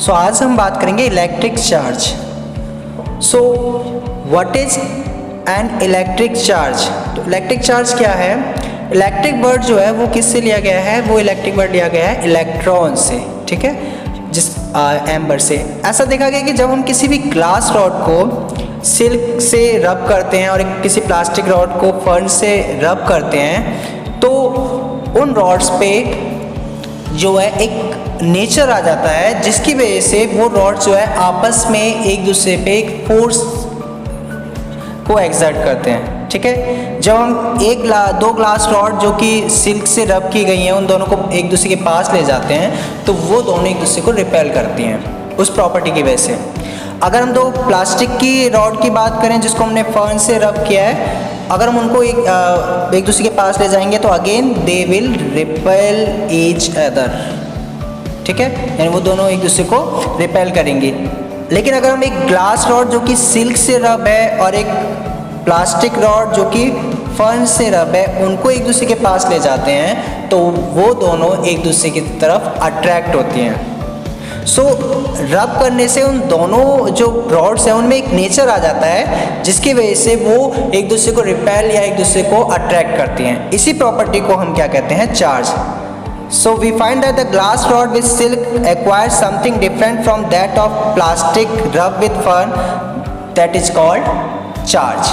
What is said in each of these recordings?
सो आज हम बात करेंगे electric charge. So what is an electric charge? तो इलेक्ट्रिक चार्ज क्या है? इलेक्ट्रिक वर्ड जो है वो किससे लिया गया है? वो इलेक्ट्रिक वर्ड लिया गया है इलेक्ट्रॉन से, ठीक है, जिस एम्बर से। ऐसा देखा गया कि जब हम किसी भी ग्लास रॉड को सिल्क से रब करते हैं और किसी प्लास्टिक रॉड को फर्नेस से रब करते हैं तो उन रॉड्स पे जो है एक नेचर आ जाता है जिसकी वजह से वो रॉड जो है आपस में एक दूसरे पे एक फोर्स को एक्सर्ट करते हैं, ठीक है। जब हम दो ग्लास रॉड जो कि सिल्क से रब की गई हैं उन दोनों को एक दूसरे के पास ले जाते हैं तो वो दोनों एक दूसरे को रिपेल करती हैं उस प्रॉपर्टी की वजह से। अगर हम दो प्लास्टिक की रॉड की बात करें जिसको हमने फर्न से रब किया है, अगर हम उनको एक दूसरे के पास ले जाएंगे तो again they will repel each other, ठीक है, यानी वो दोनों एक दूसरे को रिपेल करेंगे। लेकिन अगर हम एक ग्लास रॉड जो कि सिल्क से रब है और एक प्लास्टिक रॉड जो कि फर्न से रब है उनको एक दूसरे के पास ले जाते हैं तो वो दोनों एक दूसरे की तरफ अट्रैक्ट होती हैं। सो रब करने से उन दोनों जो रॉड्स हैं उनमें एक नेचर आ जाता है जिसकी वजह से वो एक दूसरे को रिपेल या एक दूसरे को अट्रैक्ट करती हैं। इसी प्रॉपर्टी को हम क्या कहते हैं? Charge. So we find that the glass rod with silk acquires something different from that of plastic rubbed with fern, that is called charge.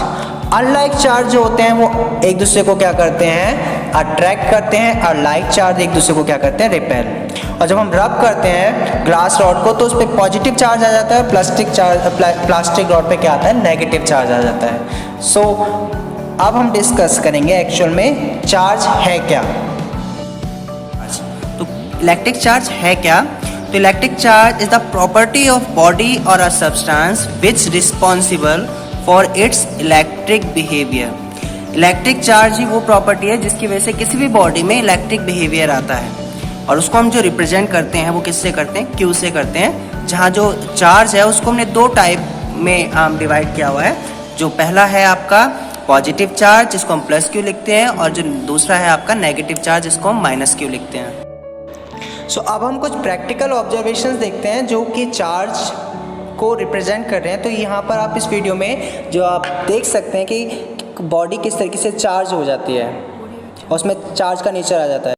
Unlike charge जो होते हैं वो एक दूसरे को क्या करते हैं? अट्रैक्ट करते हैं, और लाइक चार्ज एक दूसरे को क्या करते हैं? रिपेल। और जब हम रब करते हैं ग्लास रॉड को तो उस पर पॉजिटिव चार्ज आ जाता है, प्लास्टिक रॉड पे क्या आता है? नेगेटिव चार्ज आ जाता है। सो अब हम डिस्कस करेंगे एक्चुअल में चार्ज है क्या। इलेक्ट्रिक चार्ज है क्या? तो electric charge is the property of body और a substance which responsible for its electric behaviour. Electric charge ही वो प्रॉपर्टी है जिसकी वजह से किसी भी बॉडी में इलेक्ट्रिक बिहेवियर आता है, और उसको हम जो रिप्रेजेंट करते हैं वो किससे करते हैं? क्यू से करते हैं। जहाँ जो चार्ज है उसको हमने दो टाइप में डिवाइड किया हुआ है। जो पहला है आपका पॉजिटिव चार्ज जिसको हम प्लस क्यू लिखते हैं, और जो दूसरा है आपका नेगेटिव चार्ज जिसको हम माइनस क्यू लिखते हैं। सो अब हम कुछ प्रैक्टिकल ऑब्जर्वेशंस देखते हैं जो कि चार्ज को रिप्रेजेंट कर रहे हैं। तो यहाँ पर आप इस वीडियो में जो आप देख सकते हैं कि बॉडी किस तरीके से चार्ज हो जाती है और उसमें चार्ज का नेचर आ जाता है।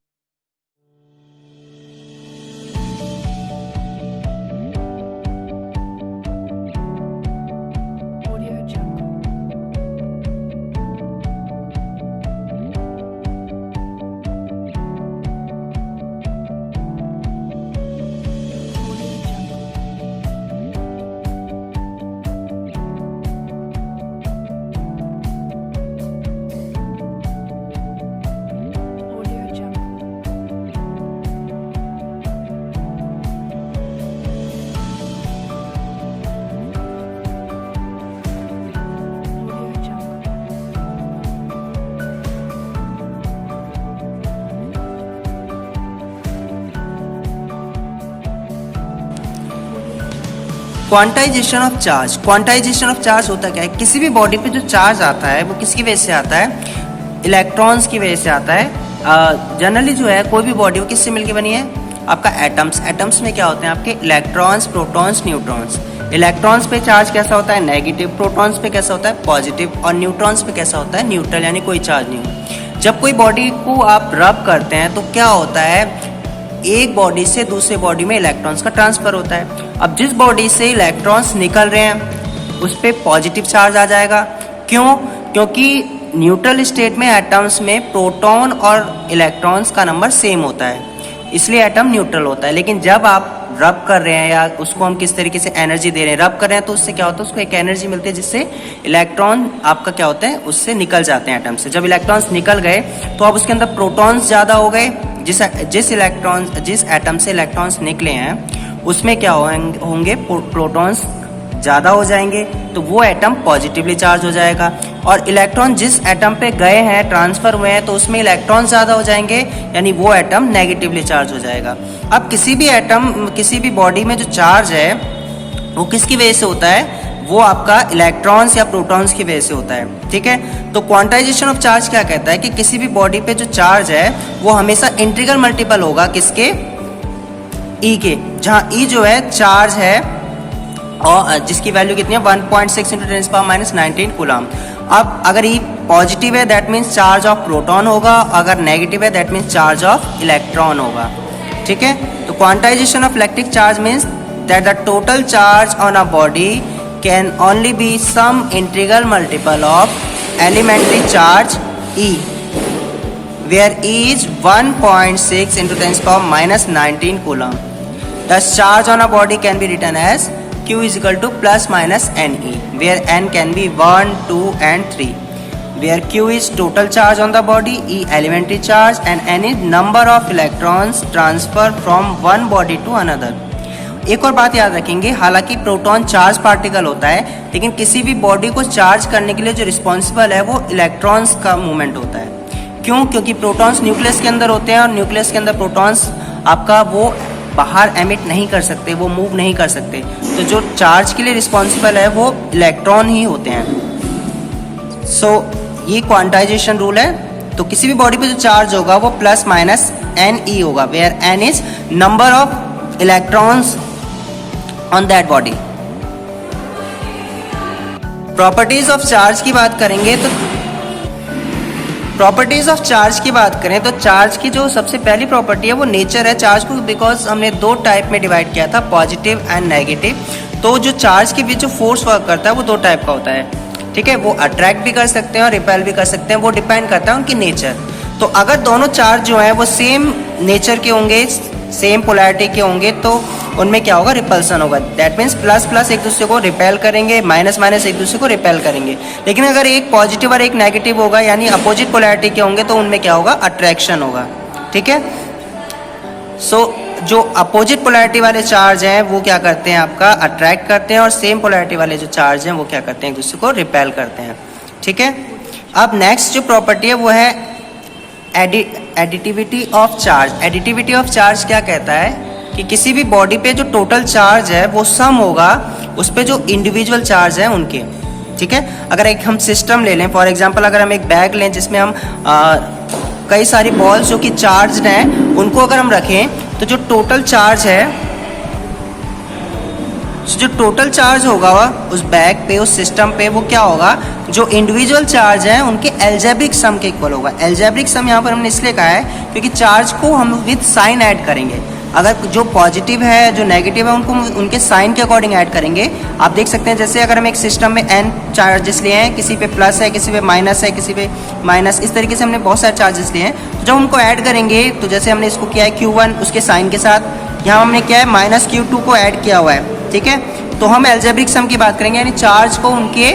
Quantization of charge. Quantization of charge होता क्या है? किसी भी बॉडी पे जो चार्ज आता है वो किसकी वजह से आता है? इलेक्ट्रॉन्स की वजह से आता है। जनरली जो है कोई भी बॉडी वो किससे मिलकर बनी है? आपका एटम्स। एटम्स में क्या होते हैं आपके? Electrons, protons, neutrons. इलेक्ट्रॉन्स पे चार्ज कैसा होता है? नेगेटिव। प्रोटॉन्स पे कैसा होता है? पॉजिटिव। और न्यूट्रॉन्स पे कैसा होता है? न्यूट्रल, यानी कोई चार्ज नहीं। जब कोई बॉडी को आप रब करते हैं तो क्या होता है? एक बॉडी से दूसरे बॉडी में इलेक्ट्रॉन्स का ट्रांसफर होता है। अब जिस बॉडी से इलेक्ट्रॉन्स निकल रहे हैं उस पे पॉजिटिव चार्ज आ जाएगा। क्यों? क्योंकि न्यूट्रल स्टेट में एटम्स में प्रोटॉन और इलेक्ट्रॉन्स का नंबर सेम होता है, इसलिए एटम न्यूट्रल होता है। लेकिन जब आप रब कर रहे हैं या उसको हम किस तरीके से एनर्जी दे रहे हैं, रब कर रहे हैं, तो उससे क्या होता है? उसको एक एनर्जी मिलती है जिससे इलेक्ट्रॉन आपका क्या होता है? उससे निकल जाते हैं एटम से। जब इलेक्ट्रॉन्स निकल गए तो अब उसके अंदर प्रोटॉन्स ज़्यादा हो गए। जिस एटम से इलेक्ट्रॉन्स निकले हैं उसमें क्या होंगे? प्रोटॉन्स ज़्यादा हो जाएंगे, तो वो एटम पॉजिटिवली चार्ज हो जाएगा। और इलेक्ट्रॉन जिस एटम पे गए हैं, ट्रांसफर हुए हैं, तो उसमें इलेक्ट्रॉन ज़्यादा हो जाएंगे, यानी वो एटम नेगेटिवली चार्ज हो जाएगा। अब किसी भी एटम, किसी भी बॉडी में जो चार्ज है वो किसकी वजह से होता है? वो आपका इलेक्ट्रॉन्स या प्रोटॉन्स की वजह से होता है, ठीक है। तो क्वांटाइजेशन ऑफ चार्ज क्या कहता है कि किसी भी बॉडी पे जो चार्ज है वो हमेशा इंटीग्रल मल्टीपल होगा किसके? ई के, जहाँ ई जो है चार्ज है और जिसकी वैल्यू कितनी है 1.6 इंटू 10⁻19 कूलम। अब अगर ई पॉजिटिव है that means charge of proton होगा, अगर नेगेटिव है that means charge of electron होगा। ठीक है, तो quantisation of electric charge means that the total charge on a body can only be some integral multiple of elementary charge e, where E is 1.6 into 10⁻19 coulomb. Thus charge on a body can be written as Q is equal to plus minus NE, where N can be 1, 2 and 3. Where Q is total charge on the body, E elementary charge and N is number of electrons transferred from one body to another. एक और बात याद रखेंगे, हालांकि proton charge particle होता है लेकिन किसी भी बॉडी को चार्ज करने के लिए जो रिस्पॉन्सिबल है वो इलेक्ट्रॉन्स का मूवमेंट होता है। क्यों? क्योंकि प्रोटॉन्स न्यूक्लियस के अंदर होते हैं और न्यूक्लियस के अंदर प्रोटॉन्स आपका वो बाहर एमिट नहीं कर सकते, वो मूव नहीं कर सकते, तो जो चार्ज के लिए रिस्पॉन्सिबल है वो इलेक्ट्रॉन ही होते हैं। सो ये क्वांटाइजेशन रूल है। तो किसी भी बॉडी पे जो चार्ज होगा वो प्लस माइनस एन ई होगा, where n is number of electrons on that body. Properties of charge की बात करेंगे तो प्रॉपर्टीज ऑफ चार्ज की बात करें तो चार्ज की जो सबसे पहली प्रॉपर्टी है वो नेचर है चार्ज को, बिकॉज हमने दो टाइप में डिवाइड किया था, पॉजिटिव एंड नेगेटिव। तो जो चार्ज के बीच जो फोर्स वर्क करता है वो दो टाइप का होता है। ठीक है, वो अट्रैक्ट भी कर सकते हैं और रिपेल भी कर सकते हैं, वो डिपेंड करता है उनकी नेचर। तो अगर दोनों चार्ज जो है वो सेम नेचर के होंगे, सेम पोलैरिटी के होंगे, तो उनमें क्या होगा, रिपल्सन होगा। दैट मीन्स प्लस प्लस एक दूसरे को रिपेल करेंगे, माइनस माइनस एक दूसरे को रिपेल करेंगे। लेकिन अगर एक पॉजिटिव और एक नेगेटिव होगा यानी अपोजिट पोलैरिटी के होंगे तो उनमें क्या होगा, अट्रैक्शन होगा। ठीक है, सो जो अपोजिट पोलैरिटी वाले चार्ज हैं वो क्या करते हैं, आपका अट्रैक्ट करते हैं, और सेम पोलैरिटी वाले जो चार्ज हैं वो क्या करते हैं, एक दूसरे को रिपेल करते हैं। ठीक है, अब नेक्स्ट जो प्रॉपर्टी है वो है additivity of charge. Additivity of charge क्या कहता है कि किसी भी बॉडी पे जो टोटल चार्ज है वो सम होगा उस पे जो इंडिविजुअल चार्ज है उनके। ठीक है, अगर एक हम सिस्टम ले लें, फॉर एग्जांपल अगर हम एक बैग लें जिसमें हम कई सारी बॉल्स जो कि चार्ज्ड हैं उनको अगर हम रखें तो जो टोटल चार्ज है, जो टोटल चार्ज होगा उस बैग पे, उस सिस्टम पे, वो क्या होगा, जो इंडिविजुअल चार्ज हैं उनके एल्जेब्रिक सम के इक्वल होगा। एल्जेब्रिक सम यहाँ पर हमने इसलिए कहा है क्योंकि चार्ज को हम विद साइन ऐड करेंगे। अगर जो पॉजिटिव है जो नेगेटिव है उनको उनके साइन के अकॉर्डिंग ऐड करेंगे। आप देख सकते हैं जैसे अगर हम एक सिस्टम में n चार्जेस लिए हैं, किसी पे प्लस है, किसी पे माइनस है, किसी पे माइनस, इस तरीके से हमने बहुत सारे चार्जेस लिए हैं। तो जब उनको ऐड करेंगे तो जैसे हमने इसको किया है Q1 उसके साइन के साथ, यहाँ हमने क्या है माइनस Q2 को ऐड किया हुआ है। ठीक है, तो हम एल्जेब्रिक सम की बात करेंगे यानी चार्ज को उनके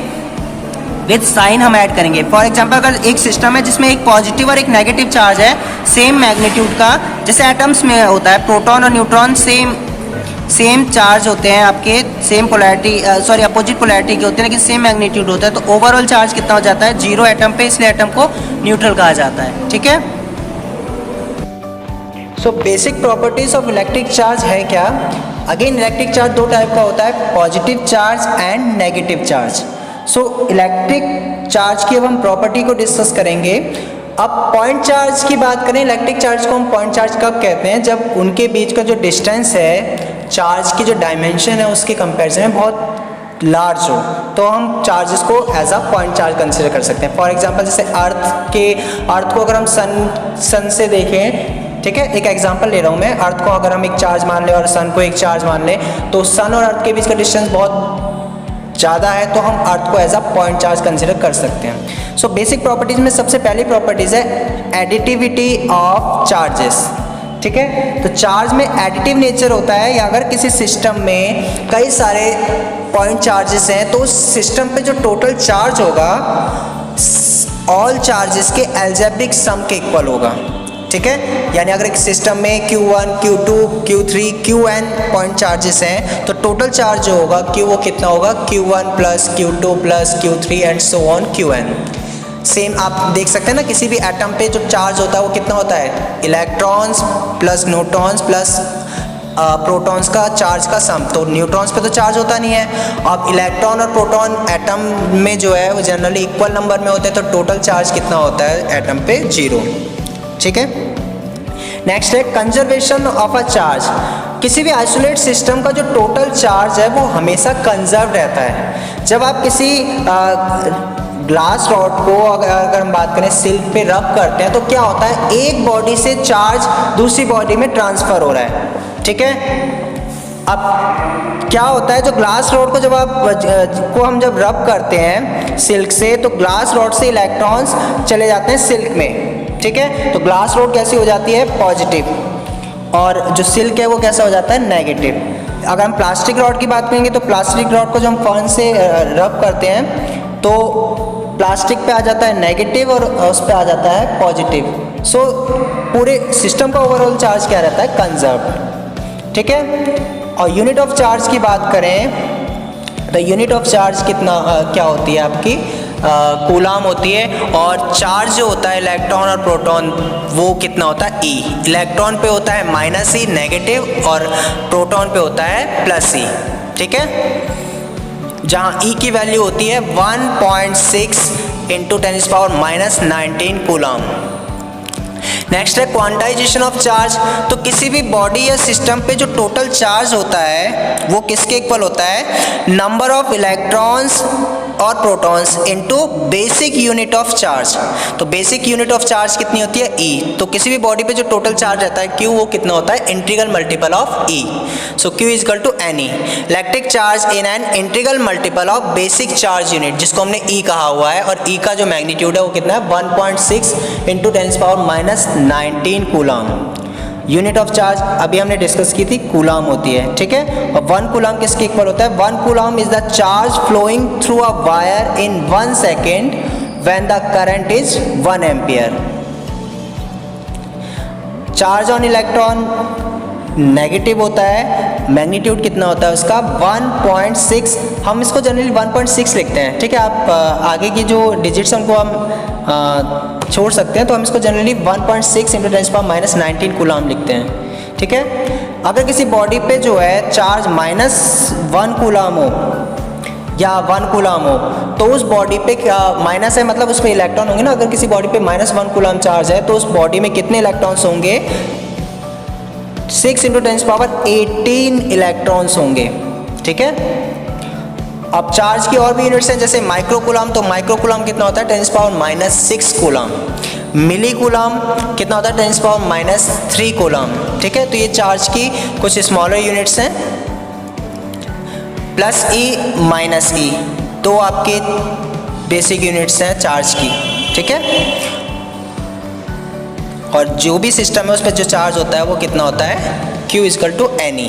विद साइन हम ऐड करेंगे। फॉर एग्जांपल अगर एक सिस्टम है जिसमें एक पॉजिटिव और एक नेगेटिव चार्ज है सेम मैग्नीट्यूड का, जैसे एटम्स में होता है, प्रोटॉन और न्यूट्रॉन सेम चार्ज होते हैं आपके, सेम पोलैरिटी अपोजिट पोलैरिटी के होते हैं लेकिन सेम मैग्नीट्यूड होता है, तो ओवरऑल चार्ज कितना हो जाता है, 0 एटम पे, इसलिए एटम को न्यूट्रल कहा जाता है। ठीक है, so basic properties of electric charge है क्या। अगेन इलेक्ट्रिक चार्ज दो टाइप का होता है, positive charge and negative charge. So electric charge की अब हम प्रॉपर्टी को डिस्कस करेंगे। अब पॉइंट चार्ज की बात करें, इलेक्ट्रिक चार्ज को हम पॉइंट चार्ज कब कहते हैं, जब उनके बीच का जो डिस्टेंस है, चार्ज की जो डायमेंशन है उसके कंपैरिजन में बहुत लार्ज हो, तो हम चार्जेस को as a point charge consider कर सकते हैं। फॉर एग्जांपल जैसे अर्थ को अगर हम सन से देखें, ठीक है, एक एग्जांपल ले रहा हूँ मैं, अर्थ को अगर हम एक चार्ज मान लें और सन को एक चार्ज मान लें, तो सन और अर्थ के बीच का डिस्टेंस बहुत ज़्यादा है, तो हम अर्थ को as a point charge consider कर सकते हैं। सो बेसिक प्रॉपर्टीज में सबसे पहली प्रॉपर्टीज है एडिटिविटी ऑफ चार्जेस। ठीक है, तो चार्ज में एडिटिव नेचर होता है, या अगर किसी सिस्टम में कई सारे पॉइंट चार्जेस हैं तो उस सिस्टम पे जो टोटल चार्ज होगा ऑल चार्जेस के एल्जेब्रिक सम के इक्वल होगा। ठीक है, यानी अगर एक सिस्टम में Q1, Q2, Q3, Qn point charges हैं तो टोटल चार्ज जो होगा Q वो कितना होगा, Q1 plus Q2 plus Q3 and so on Qn। Same आप देख सकते हैं ना, किसी भी एटम पे जो चार्ज होता है वो कितना होता है, electrons plus neutrons plus protons का चार्ज का सम। तो न्यूट्रॉन्स पे तो चार्ज होता नहीं है, अब इलेक्ट्रॉन और प्रोटॉन एटम में जो है वो जनरली इक्वल नंबर में होते हैं, तो टोटल चार्ज कितना होता है एटम पे, 0। ठीक है, नेक्स्ट है कंजर्वेशन ऑफ अ चार्ज। किसी भी आइसोलेट सिस्टम का जो टोटल चार्ज है वो हमेशा कंजर्व रहता है। जब आप किसी ग्लास रॉड को अगर हम बात करें सिल्क पे रब करते हैं तो क्या होता है, एक बॉडी से चार्ज दूसरी बॉडी में ट्रांसफ़र हो रहा है, ठीक है। अब क्या होता है, जो ग्लास रॉड को हम जब रब करते हैं सिल्क से, तो ग्लास रॉड से इलेक्ट्रॉन्स चले जाते हैं सिल्क में, ठीक है। तो ग्लास रॉड कैसी हो जाती है, पॉजिटिव, और जो सिल्क है वो कैसा हो जाता है, नेगेटिव। अगर हम प्लास्टिक रॉड की बात करेंगे तो प्लास्टिक रॉड को जब हम फर्न से रब करते हैं तो प्लास्टिक पे आ जाता है नेगेटिव और उस पे आ जाता है पॉजिटिव। सो पूरे सिस्टम का ओवरऑल चार्ज क्या रहता है, कंजर्व्ड, ठीक है। और यूनिट ऑफ चार्ज की बात करें तो यूनिट ऑफ चार्ज क्या होती है आपकी, कूलाम होती है। और चार्ज जो होता है इलेक्ट्रॉन और प्रोटॉन वो कितना होता है, ई। इलेक्ट्रॉन पे होता है -e नेगेटिव और प्रोटॉन पे होता है +e, ठीक है। जहाँ ई की वैल्यू होती है 1.6 × 10⁻⁻19 कूलाम। नेक्स्ट है क्वांटाइजेशन ऑफ चार्ज। तो किसी भी बॉडी या सिस्टम पे जो टोटल चार्ज होता है वो किसके इक्वल होता है, नंबर ऑफ इलेक्ट्रॉन्स और protons into basic unit of charge. तो बेसिक यूनिट ऑफ चार्ज कितनी होती है, ई। तो किसी भी बॉडी पे जो टोटल चार्ज रहता है क्यू, वो कितना होता है, integral multiple of e. So q is equal to NE। Electric charge in an integral multiple of basic charge unit, जिसको हमने ई कहा हुआ है, और ई का जो मैग्नीट्यूड है वो कितना है, 1.6 × 10⁻⁻19 कूलाम। यूनिट ऑफ चार्ज अभी हमने डिस्कस की थी, कूलाम होती है, ठीक है। और 1 कूलाम किसके इक्वल होता है, 1 coulomb is the charge flowing through a wire in 1 second when the current is 1 ampere. Charge on electron negative होता है, मैग्नीट्यूड कितना होता है उसका, 1.6। हम इसको जनरली 1.6 लिखते हैं, ठीक है। आप आगे की जो डिजिट्स उनको हम छोड़ सकते हैं, तो हम इसको जनरली 1.6 × 10⁻⁻19 कूलाम लिखते हैं, ठीक है। अगर किसी बॉडी पे जो है चार्ज -1 कूलाम हो या 1 कूलाम हो, तो उस बॉडी पे माइनस है, मतलब उसमें इलेक्ट्रॉन होंगे ना। अगर किसी बॉडी पे -1 कूलाम चार्ज है तो उस बॉडी में कितने इलेक्ट्रॉन्स होंगे, 6 × 10⁻18 इलेक्ट्रॉन्स होंगे, ठीक है। अब चार्ज की और भी यूनिट्स हैं, जैसे माइक्रो कूलाम। तो माइक्रो कूलाम कितना होता है, 10⁻⁻6 कूलाम। मिली कूलाम कितना होता है, 10⁻⁻3 कूलाम, ठीक है। तो ये चार्ज की कुछ स्मॉलर यूनिट्स हैं। +e -e तो आपके बेसिक यूनिट्स हैं चार्ज की, ठीक है। और जो भी सिस्टम है उस पर जो चार्ज होता है वो कितना होता है, Q = NE।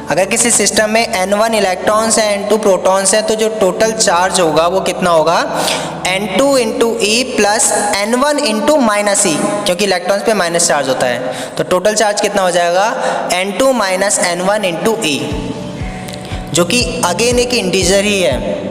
अगर किसी सिस्टम में N1 इलेक्ट्रॉन्स हैं, N2 प्रोटॉन्स हैं, तो जो टोटल चार्ज होगा वो कितना होगा, N2 × E + N1 × -e, क्योंकि इलेक्ट्रॉन्स पे माइनस चार्ज होता है। तो टोटल चार्ज कितना हो जाएगा, N2 - N1 × E, जो कि अगेन एक इंटीजर ही है।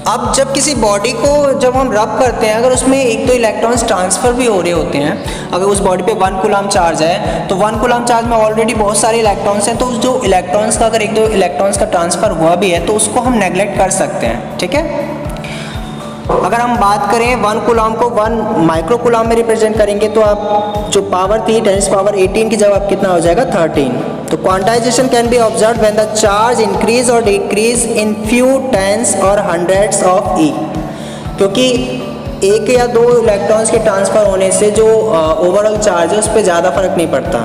अब जब किसी बॉडी को जब हम रब करते हैं, अगर उसमें एक तो इलेक्ट्रॉन्स ट्रांसफ़र भी हो रहे होते हैं, अगर उस बॉडी पे 1 कूलाम चार्ज है तो 1 कूलाम चार्ज में ऑलरेडी बहुत सारे इलेक्ट्रॉन्स हैं, तो जो इलेक्ट्रॉन्स का अगर 1-2 इलेक्ट्रॉन्स का ट्रांसफ़र हुआ भी है तो उसको हम नेगलेक्ट कर सकते हैं, ठीक है। अगर हम बात करें 1 कूलाम को 1 माइक्रो कूलाम में रिप्रेजेंट करेंगे तो आप जो पावर थी 10⁻18 की जगह कितना हो जाएगा, 13। तो quantization can be observe when the charge increase और डिक्रीज इन फ्यू टेंस और हंड्रेड्स ऑफ ई, क्योंकि 1 या 2 इलेक्ट्रॉन्स के ट्रांसफ़र होने से जो ओवरऑल चार्ज है उस पर ज़्यादा फर्क नहीं पड़ता।